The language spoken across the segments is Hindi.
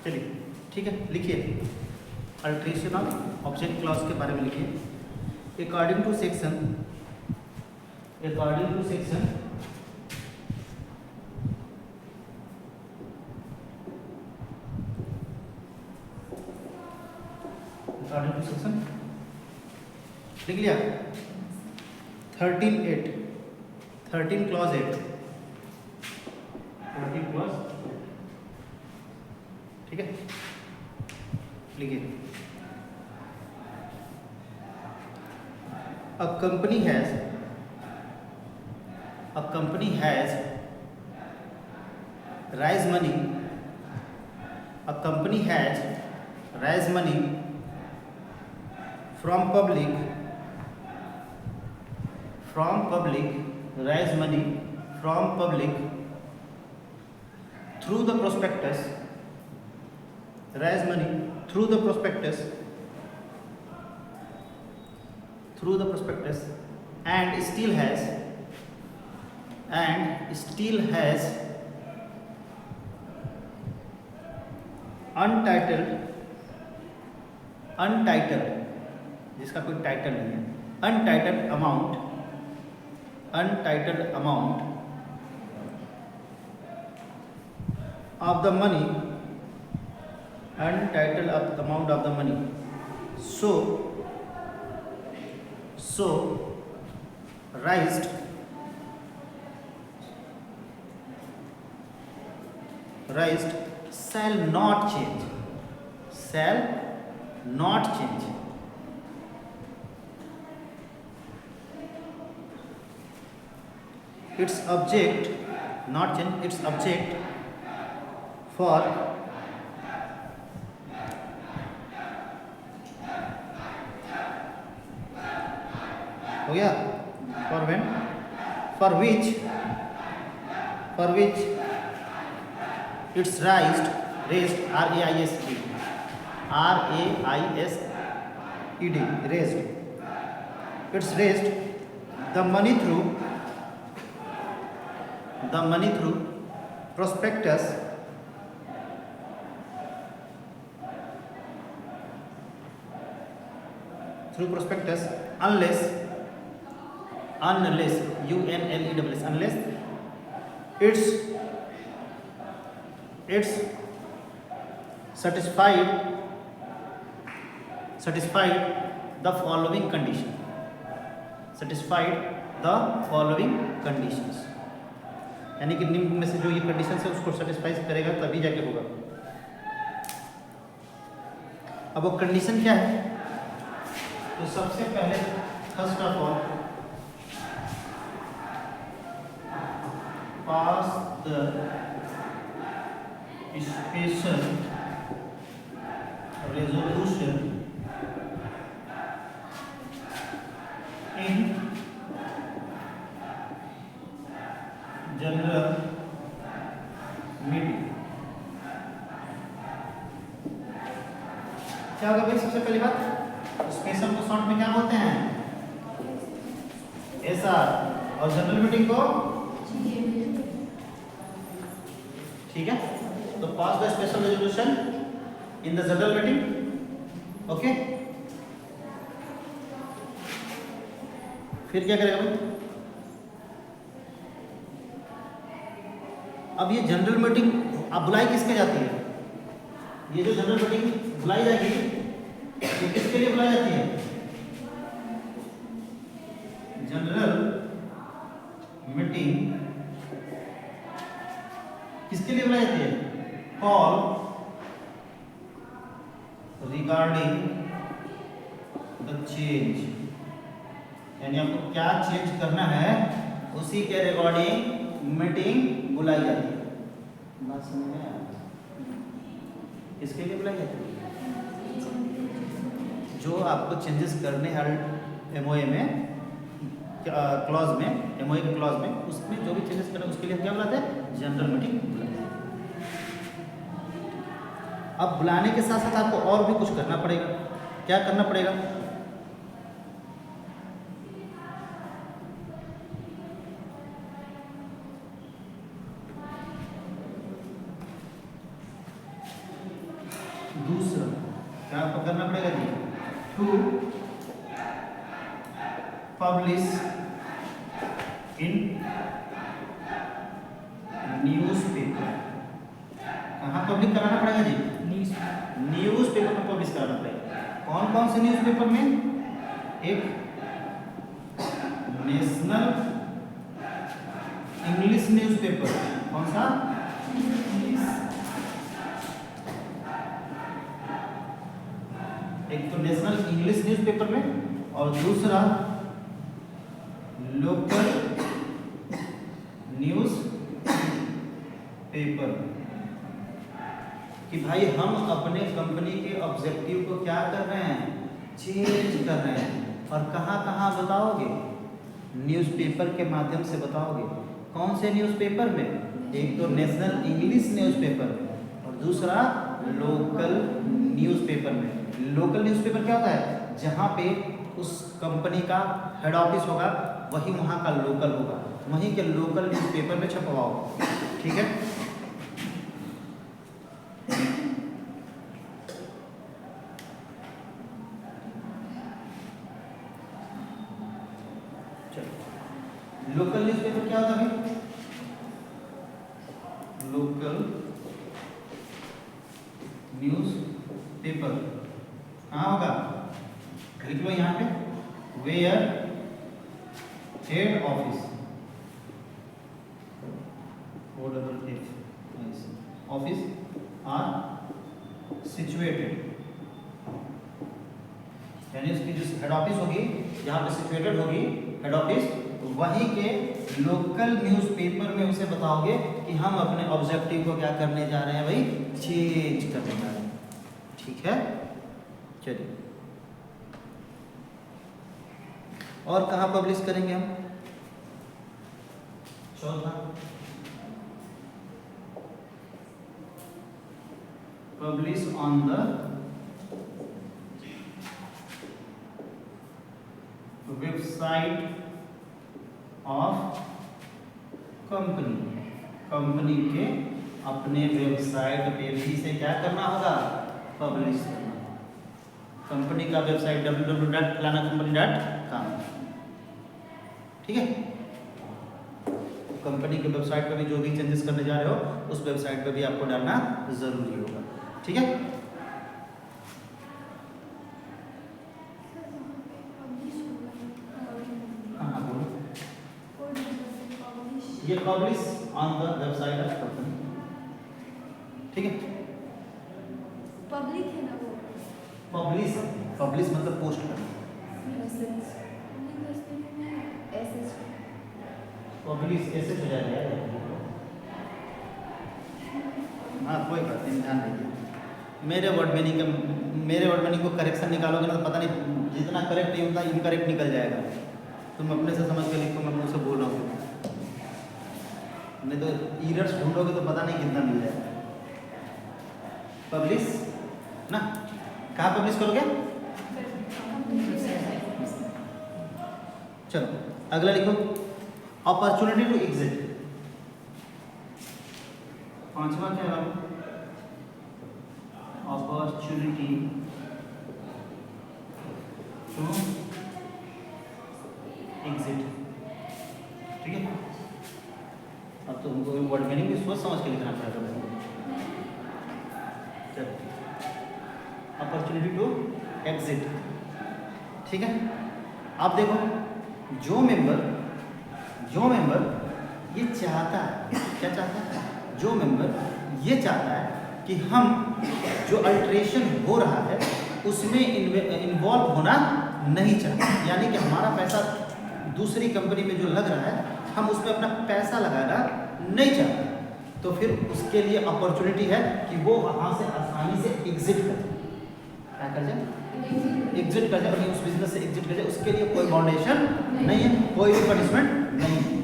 चलिए ठीक है, लिखिए अल्ट्रेशन ऑफ ऑब्जेक्ट क्लॉज के बारे में लिखिए। According to section according to section लिख लिया 13(8) 13 क्लॉज 8 13 क्लॉज, ठीक है। लिखिए a company has raised money from public through the prospectus and still has untitled जिसका कोई टाइटल नहीं है, untitled amount of the money so raised shall not change its object for हो गया, for which it's raised raised it's raised the money through prospectus unless it's satisfied the following conditions, यानी कि निम्न में से जो ये कंडीशन है उसको सेटिस्फाई करेगा तभी जाके होगा। अब वो कंडीशन क्या है? तो सबसे पहले first of all pass the special resolution in general meeting. क्या होगा भाई? सबसे पहली बात, स्पेशल को शॉर्ट में क्या बोलते हैं? एसआर, और जनरल मीटिंग को, ठीक है। तो pass the special resolution in the general meeting, okay. फिर क्या करेगा भाई? अब ये जनरल मीटिंग अब बुलाई किसके जाती है? ये जो जनरल मीटिंग बुलाई जाएगी ये किसके लिए बुलाई जाती है? जनरल मीटिंग किसके लिए बुलाई जाती है? कॉल रिगार्डिंग द चेंज, यानी आपको क्या चेंज करना है उसी के रिगार्डिंग मीटिंग बुलाई जाती है। बात समझ में आया? इसके लिए बुलाई जाती है जो आपको चेंजेस करने हर एमओए में क्लॉज में एमओए के क्लॉज में उसमें जो भी चेंजेस करना उसके लिए क्या बुलाते हैं? जनरल मीटिंग बुलाते हैं। अब बुलाने के साथ साथ आपको और भी कुछ करना पड़ेगा। क्या करना पड़ेगा? दूसरा क्या आपको करना पड़ेगा जी, टू पब्लिश इन न्यूज़पेपर। कहाँ पब्लिश कराना पड़ेगा जी, न्यूज़पेपर में पब्लिश कराना पड़ेगा। कौन कौन से न्यूज़पेपर में, एक नेशनल इंग्लिश न्यूज़पेपर, कौन सा, एक तो नेशनल इंग्लिश न्यूज़पेपर में और दूसरा लोकल न्यूज़ पेपर। कि भाई हम अपने कंपनी के ऑब्जेक्टिव को क्या कर रहे हैं, चेंज कर रहे हैं। और कहाँ कहाँ बताओगे, न्यूज़पेपर के माध्यम से बताओगे। कौन से न्यूज़पेपर में, एक तो नेशनल इंग्लिश न्यूज़पेपर में और दूसरा लोकल न्यूज़पेपर में। लोकल न्यूज़पेपर क्या होता है, जहाँ पे उस कंपनी का हेड ऑफिस होगा वही वहाँ का लोकल होगा, वहीं के लोकल न्यूज़पेपर में छपवाओ, ठीक है। लोकल न्यूज़पेपर क्या होता है भाई, लोकल न्यूज़पेपर कहाँ होगा, लिख लो यहाँ पे, where head office, office are situated, यानी उसकी जो हेड ऑफिस होगी, जहाँ पे सिचुएटेड होगी हेड ऑफिस, वहीं के लोकल न्यूज़पेपर में उसे बताओगे कि हम अपने ऑब्जेक्टिव को क्या करने जा रहे हैं भाई, चेंज करने जा रहे हैं, ठीक है। चलिए और कहाँ पब्लिश करेंगे हम, चौथा publish on the website of company. Company के अपने वेबसाइट पे भी से क्या करना होगा, पब्लिश करना। कंपनी का वेबसाइट www.falanacompany.com, ठीक है। कंपनी के वेबसाइट पे भी जो भी चेंजेस करने जा रहे हो उस वेबसाइट पे भी आपको डालना जरूरी होगा, ठीक है। ये publish on the website of company, ठीक है। पब्लिक है ना वो, पब्लिश, पब्लिश मतलब पोस्ट करना, पब्लिश ऐसे हो जाएगा यार। हाँ कोई बात नहीं, ध्यान दीजिए। मेरे वर्ड मीनिंग को करेक्शन निकालोगे ना तो पता नहीं, जितना करेक्ट नहीं होता इनकरेक्ट निकल जाएगा। तुम अपने से समझ के लिखो, मैं मुझसे बोल रहा हूँ, नहीं तो एरर्स ढूंढोगे तो पता नहीं कितना मिल जाएगा। पब्लिश ना, कहाँ पब्लिश करोगे, चलो अगला लिखो, अपॉर्चुनिटी टू एग्जिट। पांचवा क्या है, अपॉर्चुनिटी टू एग्जिट, ठीक है। अब तो हमको वर्ड मीनिंग भी सोच समझ के लिखना पड़ेगा। चलो अपॉर्चुनिटी टू एग्जिट, ठीक है। आप देखो, जो मेंबर ये चाहता है, क्या चाहता है, जो मेंबर ये चाहता है कि हम जो अल्ट्रेशन हो रहा है उसमें इन्वॉल्व होना नहीं चाहते, यानी कि हमारा पैसा दूसरी कंपनी में जो लग रहा है हम उसमें अपना पैसा लगाना नहीं चाहते, तो फिर उसके लिए अपॉर्चुनिटी है कि वो वहाँ से आसानी से एग्जिट कर जाए। क्या कर जाए, एग्जिट कर जाए, उस बिजनेस से एग्जिट कर जाए। उसके लिए कोई बाउंडेशन नहीं है, कोई भी पनिशमेंट नहीं है।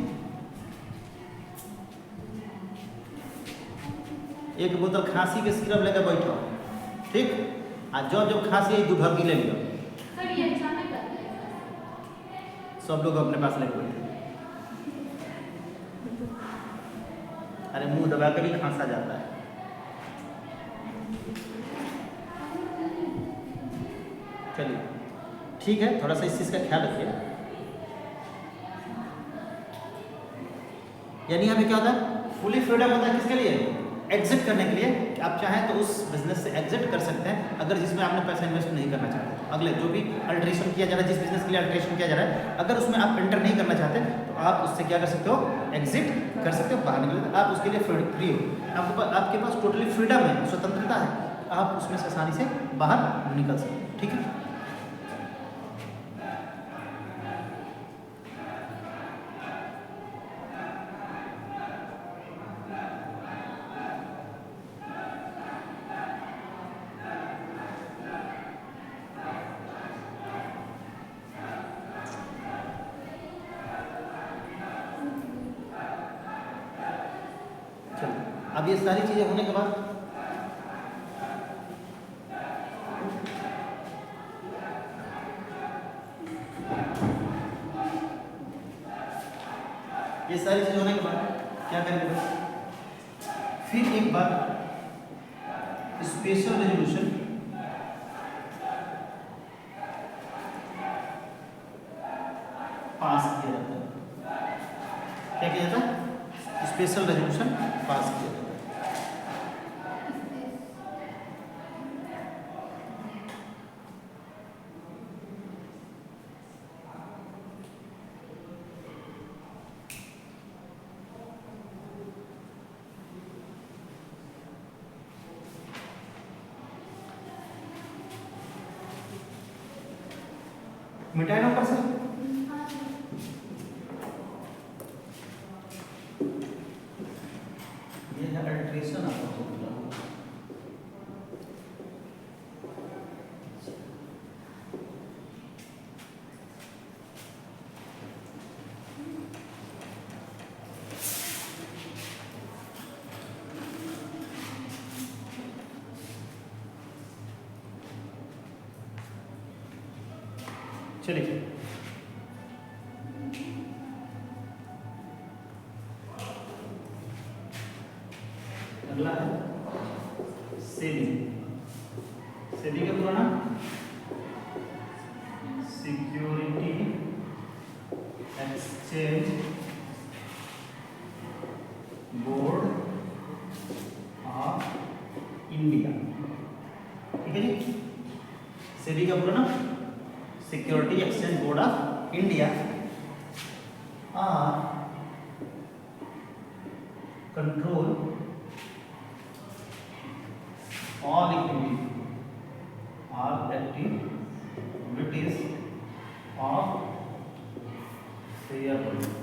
एक बोतल खांसी के सिरप लेकर बैठो, ठीक, आज जब खांसी है दूध भर के ले लियो, सब लोग अपने पास लेके बैठे। अरे मुंह दबा के भी खांसा जाता है। चलिए ठीक है, थोड़ा सा इस चीज़ का ख्याल रखिए। यानी यहाँ पे क्या होता है, फुली फ्रीडम होता है किसके लिए, एग्जिट करने के लिए, कि आप चाहें तो उस बिजनेस से एग्जिट कर सकते हैं अगर जिसमें आपने पैसा इन्वेस्ट नहीं करना चाहते। अगले जो भी अल्ट्रेशन किया जा रहा है, जिस बिजनेस के लिए अल्ट्रेशन किया जा रहा है, अगर उसमें आप एंटर नहीं करना चाहते तो आप उससे क्या कर सकते हो, एग्जिट कर सकते हो, बाहर निकल सकते हो। आप उसके लिए फ्री हो, आपके पास टोटली फ्रीडम है, स्वतंत्रता है, आप उसमें से आसानी से बाहर निकल सकते हो। ठीक है, अब ये सारी चीजें होने के बाद क्या करेंगे, फिर एक बार स्पेशल रेजोल्यूशन पास किया जाता है। क्या किया जाता है, स्पेशल रेजोल्यूशन पास किया जाता है। मिटाए ना ऊपर से, ये है अल्ट्रेशन आपको चलिए। अगला है सेबी। सेबी का पूरा नाम security exchange board of India. ठीक है जी, सेबी का पूरा नाम security exchange board of India are control all activities of share holder.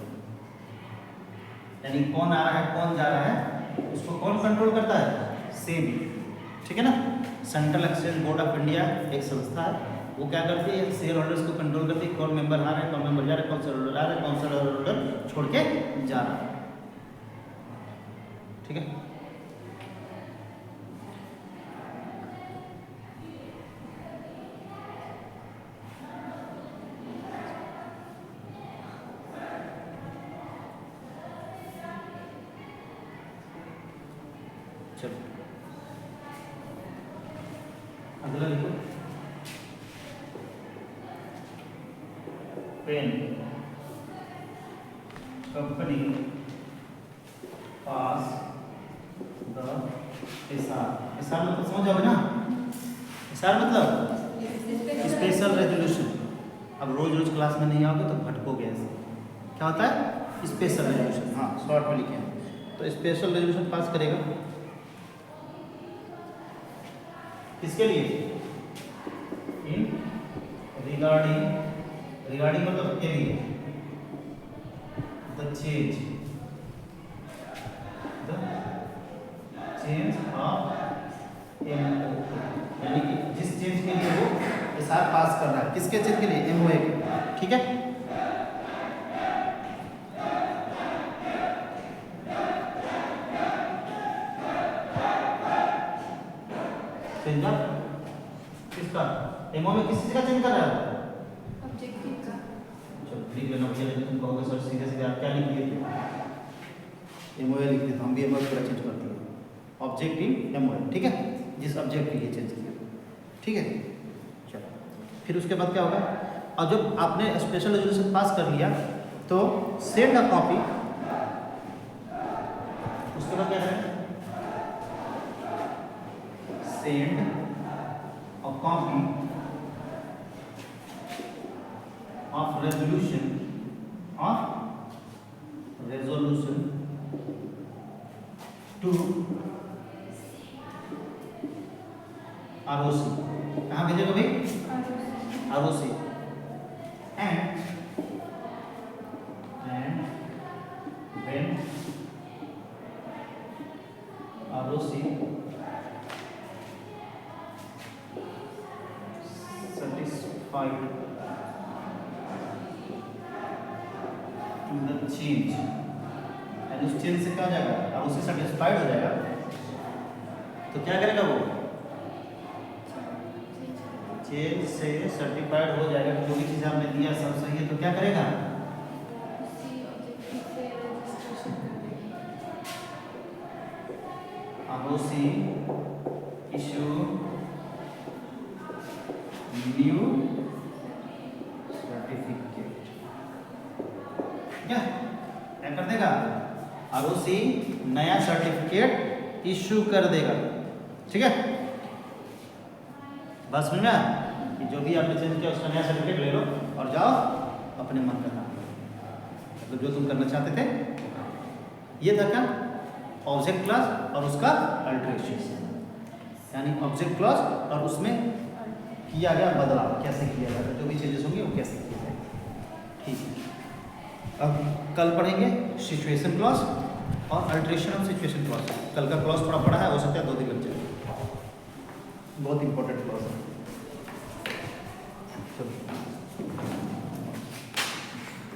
यानी कौन आ रहा है कौन जा रहा है उसको कौन कंट्रोल करता है, सेबी। ठीक है ना, central exchange board of India एक संस्था है, वो क्या करती है, शेयर होल्डर्स को कंट्रोल करती है, कौन मेंबर आ रहा है, कौन मेंबर जा रहा है, कौन शेयर होल्डर आ रहा है, कौन शेयर होल्डर छोड़ के जा रहा है। ठीक है, चलो अगला लिखो, pen company pass the SR. SR मतलब समझ आओगे ना, एसआर मतलब स्पेशल रेजोल्यूशन। अब रोज रोज क्लास में नहीं आओगे तो भटकोगे ऐसे। क्या होता है, स्पेशल रेजोल्यूशन, हाँ शॉर्ट में लिखे हैं। तो स्पेशल रेजोल्यूशन पास करेगा किसके लिए, इन रिगार्डिंग मतलब के लिए द चेंज ऑफ एमओ, यानी कि जिस चेंज के लिए वो एसआर पास कर रहा है, किसके चेंज के लिए, एमओए के। ठीक है, चेंज ऑफ किसका, एमओ में किस चीज का चेंज कर रहा है, ऑब्जेक्टिव का। चलो लिख लेना भैया, लेकिन तुम कहोगे सर सीधे सीधे आप क्या लिख दिए थे, एमओए लिख दिए, तो हम भी एमओए पूरा चेंज कर दिए, ऑब्जेक्टिव एमओए। ठीक है, जिस ऑब्जेक्ट के लिए चेंज किया। ठीक है, चलो फिर उसके बाद क्या होगा, और जब आपने स्पेशल रेजोल्यूशन पास कर लिया तो सेंड अ कॉपी, उसके बाद क्या करें, send a copy of resolution to ROC। कहाँ भेजेगा भाई, ROC। And when ROC satisfied to the change, and उस चेंज से क्या हो जाएगा, ROC सेटिस्फाइड हो जाएगा तो क्या करेगा वो, चेंज से सर्टिफाइड हो जाएगा, जो भी चीज़ आपने दिया सब सही है तो क्या करेगा, ROC issue new certificate, क्या कर देगा, ROC नया सर्टिफिकेट इशू कर देगा। ठीक है, बस समझ में आया कि जो भी आपने चेंज किया उसका नया सर्टिफिकेट ले लो और जाओ अपने मन का काम, तो जो तुम करना चाहते थे। ये था क्या, ऑब्जेक्ट क्लास और उसका अल्टरेशन, यानी ऑब्जेक्ट क्लास और उसमें किया गया बदलाव कैसे किया जाएगा, जो भी चेंजेस होंगे वो कैसे किए जाएंगे। ठीक है, अब कल पढ़ेंगे सिचुएशन क्लॉज और अल्टरेशन ऑफ सिचुएशन क्लॉज। कल का क्लॉज थोड़ा बड़ा है, हो सकता है 2 दिन लग जाए, बहुत इंपॉर्टेंट क्लॉज है। चलो।